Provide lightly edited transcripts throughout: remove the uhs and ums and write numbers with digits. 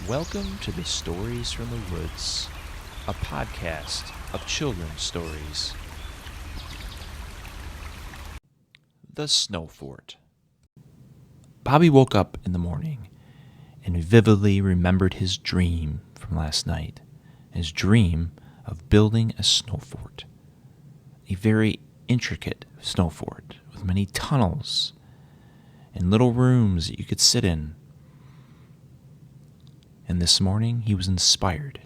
Welcome to the Stories from the Woods, a podcast of children's stories. The Snow Fort. Bobby woke up in the morning and vividly remembered his dream from last night, his dream of building a snow fort, a very intricate snow fort with many tunnels and little rooms that you could sit in. And this morning, he was inspired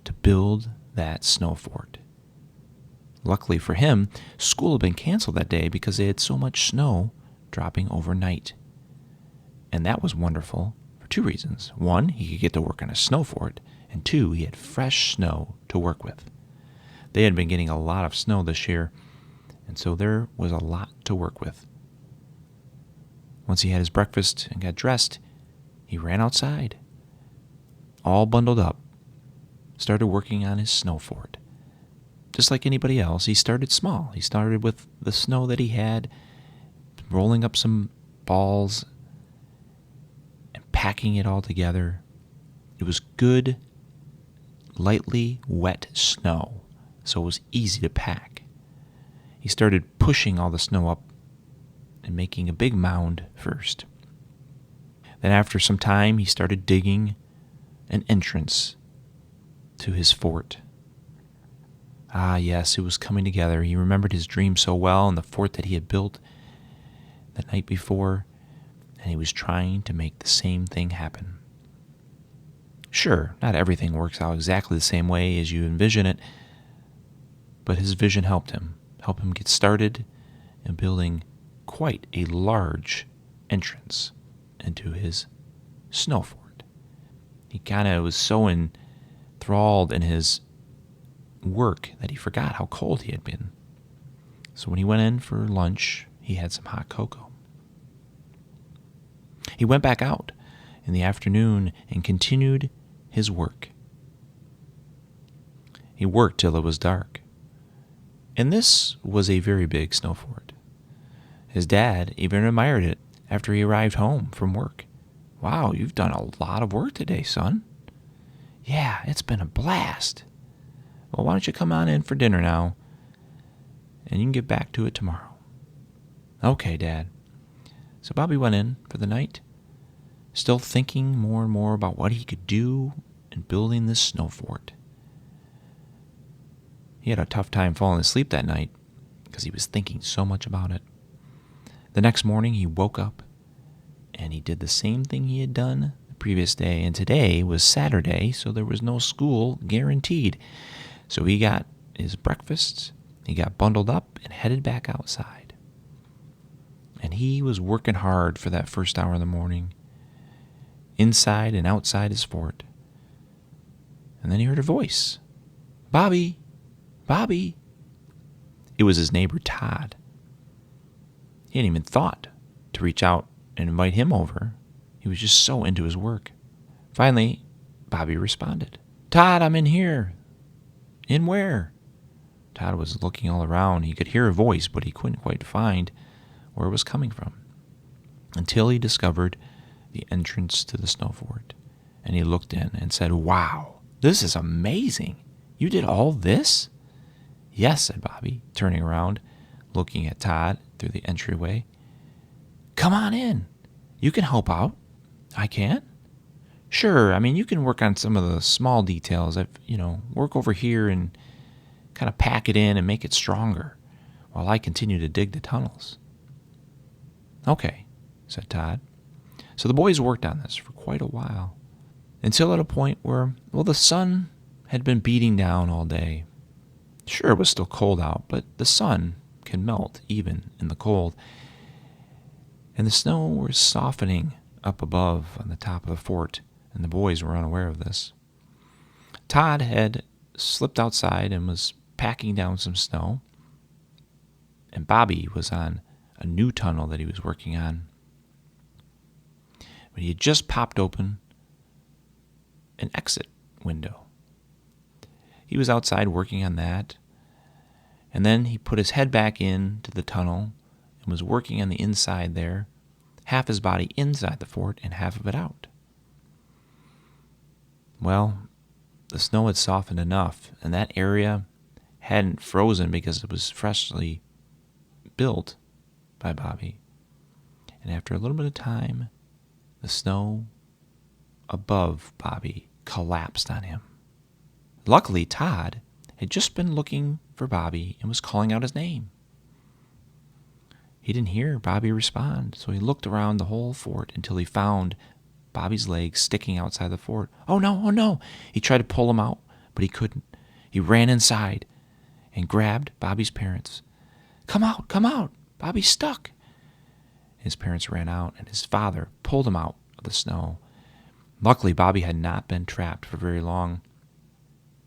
to build that snow fort. Luckily for him, school had been canceled that day because they had so much snow dropping overnight. And that was wonderful for two reasons. One, he could get to work on a snow fort, and two, he had fresh snow to work with. They had been getting a lot of snow this year, and so there was a lot to work with. Once he had his breakfast and got dressed, he ran outside, all bundled up, started working on his snow fort. Just like anybody else, he started small. He started with the snow that he had, rolling up some balls and packing it all together. It was good, lightly wet snow, so it was easy to pack. He started pushing all the snow up and making a big mound first. Then after some time, he started digging an entrance to his fort. Ah, yes, it was coming together. He remembered his dream so well and the fort that he had built the night before, and he was trying to make the same thing happen. Sure, not everything works out exactly the same way as you envision it, but his vision helped him get started in building quite a large entrance into his snow fort. He kind of was so enthralled in his work that he forgot how cold he had been. So when he went in for lunch, he had some hot cocoa. He went back out in the afternoon and continued his work. He worked till it was dark. And this was a very big snow fort. His dad even admired it after he arrived home from work. "Wow, you've done a lot of work today, son." "Yeah, it's been a blast." "Well, why don't you come on in for dinner now, and you can get back to it tomorrow." "Okay, Dad." So Bobby went in for the night, still thinking more and more about what he could do in building this snow fort. He had a tough time falling asleep that night because he was thinking so much about it. The next morning, he woke up, and he did the same thing he had done the previous day. And today was Saturday, so there was no school guaranteed. So he got his breakfast, he got bundled up, and headed back outside. And he was working hard for that first hour in the morning, inside and outside his fort. And then he heard a voice. "Bobby! Bobby!" It was his neighbor, Todd. He hadn't even thought to reach out and invite him over. He was just so into his work. Finally, Bobby responded. "Todd, I'm in here." "In where?" Todd was looking all around. He could hear a voice, but he couldn't quite find where it was coming from, until he discovered the entrance to the snow fort. And he looked in and said, "Wow, this is amazing. You did all this?" "Yes," said Bobby, turning around, looking at Todd through the entryway. "Come on in. You can help out." "I can?" "Sure. You can work on some of the small details. Work over here and kind of pack it in and make it stronger while I continue to dig the tunnels." "Okay," said Todd. So the boys worked on this for quite a while, until at a point where, the sun had been beating down all day. Sure, it was still cold out, but the sun can melt even in the cold. And the snow was softening up above on the top of the fort, and the boys were unaware of this. Todd had slipped outside and was packing down some snow, and Bobby was on a new tunnel that he was working on. But he had just popped open an exit window. He was outside working on that, and then he put his head back into the tunnel and was working on the inside there, half his body inside the fort and half of it out. Well, the snow had softened enough, and that area hadn't frozen because it was freshly built by Bobby. And after a little bit of time, the snow above Bobby collapsed on him. Luckily, Todd had just been looking for Bobby and was calling out his name. He didn't hear Bobby respond, so he looked around the whole fort until he found Bobby's legs sticking outside the fort. Oh no. He tried to pull him out, but he couldn't. He ran inside and grabbed Bobby's parents. Come out, Bobby's stuck. His parents ran out, and his father pulled him out of the snow. Luckily, Bobby had not been trapped for very long,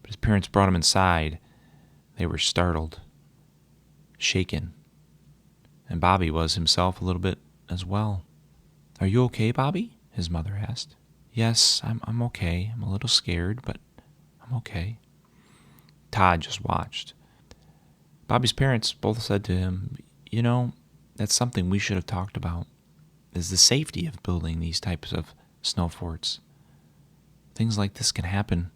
but his parents brought him inside. They were startled, shaken, and Bobby was himself a little bit as well. Are you okay, Bobby? His mother asked. Yes, I'm okay. I'm a little scared, but I'm okay. Todd just watched. Bobby's parents both said to him, you know, that's something we should have talked about, is the safety of building these types of snow forts. Things like this can happen,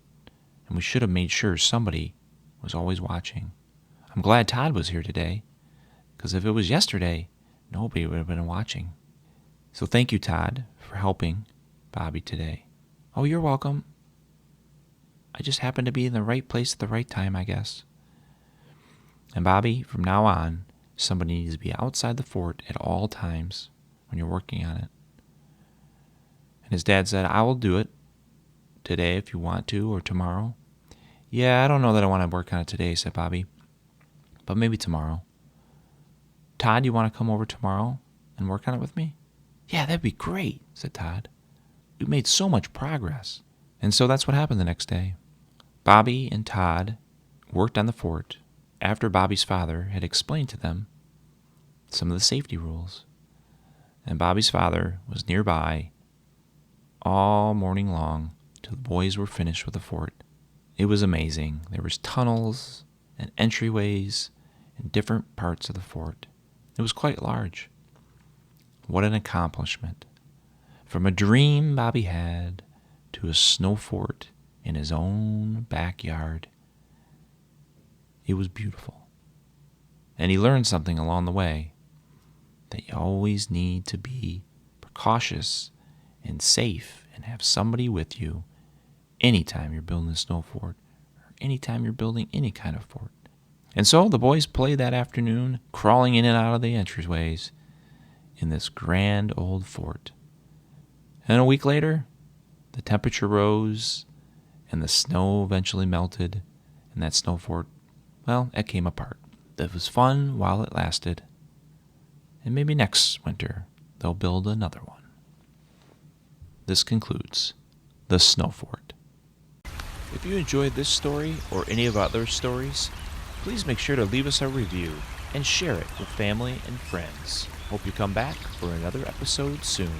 and we should have made sure somebody was always watching. I'm glad Todd was here today, because if it was yesterday, nobody would have been watching. So thank you, Todd, for helping Bobby today. Oh, you're welcome. I just happened to be in the right place at the right time, I guess. And Bobby, from now on, somebody needs to be outside the fort at all times when you're working on it. And his dad said, I will do it today if you want to, or tomorrow. Yeah, I don't know that I want to work on it today, said Bobby, but maybe tomorrow. Todd, you want to come over tomorrow and work on it with me? Yeah, that'd be great, said Todd. We've made so much progress. And so that's what happened the next day. Bobby and Todd worked on the fort after Bobby's father had explained to them some of the safety rules. And Bobby's father was nearby all morning long till the boys were finished with the fort. It was amazing. There was tunnels and entryways in different parts of the fort. It was quite large. What an accomplishment. From a dream Bobby had to a snow fort in his own backyard. It was beautiful. And he learned something along the way, that you always need to be precautious and safe and have somebody with you anytime you're building a snow fort or anytime you're building any kind of fort. And so the boys played that afternoon, crawling in and out of the entryways in this grand old fort. And a week later, the temperature rose and the snow eventually melted, and that snow fort, well, it came apart. It was fun while it lasted, and maybe next winter they'll build another one. This concludes The Snow Fort. If you enjoyed this story or any of our other stories, please make sure to leave us a review and share it with family and friends. Hope you come back for another episode soon.